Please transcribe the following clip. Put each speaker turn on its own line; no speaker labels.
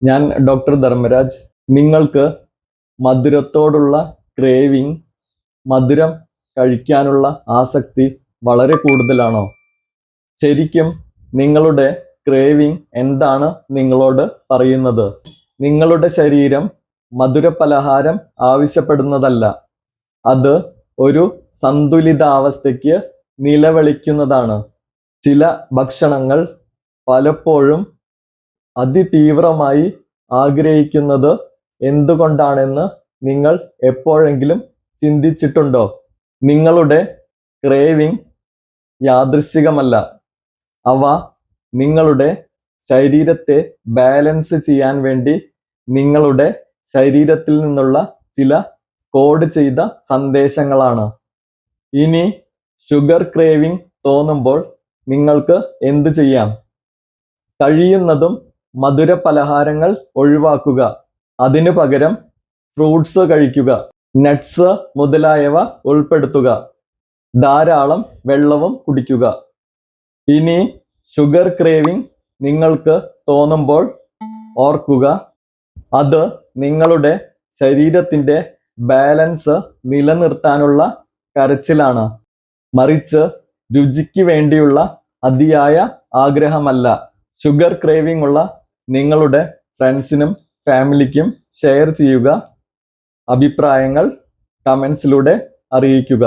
ഞാൻ ഡോക്ടർ ധർമ്മരാജ്. നിങ്ങൾക്ക് മധുരത്തോടുള്ള ക്രേവിംഗ്, മധുരം കഴിക്കാനുള്ള ആസക്തി വളരെ കൂടുതലാണോ? ശരിക്കും നിങ്ങളുടെ ക്രേവിംഗ് എന്താണ് നിങ്ങളോട് പറയുന്നത്? നിങ്ങളുടെ ശരീരം മധുരപലഹാരം ആവശ്യപ്പെടുന്നതല്ല, അത് ഒരു സന്തുലിതാവസ്ഥയ്ക്ക് നിലവിളിക്കുന്നതാണ്. ചില ഭക്ഷണങ്ങൾ പലപ്പോഴും അതിതീവ്രമായി ആഗ്രഹിക്കുന്നത് എന്തുകൊണ്ടാണെന്ന് നിങ്ങൾ എപ്പോഴെങ്കിലും ചിന്തിച്ചിട്ടുണ്ടോ? നിങ്ങളുടെ ക്രേവിംഗ് യാദൃശ്ചികമല്ല. അവ നിങ്ങളുടെ ശരീരത്തെ ബാലൻസ് ചെയ്യാൻ വേണ്ടി നിങ്ങളുടെ ശരീരത്തിൽ നിന്നുള്ള ചില കോഡ് ചെയ്ത സന്ദേശങ്ങളാണ്. ഇനി ഷുഗർ ക്രേവിംഗ് തോന്നുമ്പോൾ നിങ്ങൾക്ക് എന്ത് ചെയ്യാം? കഴിയുന്നതും മധുര പലഹാരങ്ങൾ ഒഴിവാക്കുക. അതിനു പകരം ഫ്രൂട്ട്സ് കഴിക്കുക, നട്ട്സ് മുതലായവ ഉൾപ്പെടുത്തുക. ധാരാളം വെള്ളവും കുടിക്കുക. ഇനി ഷുഗർ ക്രേവിംഗ് നിങ്ങൾക്ക് തോന്നുമ്പോൾ ഓർക്കുക, അത് നിങ്ങളുടെ ശരീരത്തിൻ്റെ ബാലൻസ് നിലനിർത്താനുള്ള കരച്ചിലാണ്, മറിച്ച് രുചിക്ക് വേണ്ടിയുള്ള അതിയായ ആഗ്രഹമല്ല. ഷുഗർ ക്രേവിംഗ് ഉള്ള നിങ്ങളുടെ ഫ്രണ്ട്സിനും ഫാമിലിക്കും ഷെയർ ചെയ്യുക. അഭിപ്രായങ്ങൾ കമൻസിലൂടെ അറിയിക്കുക.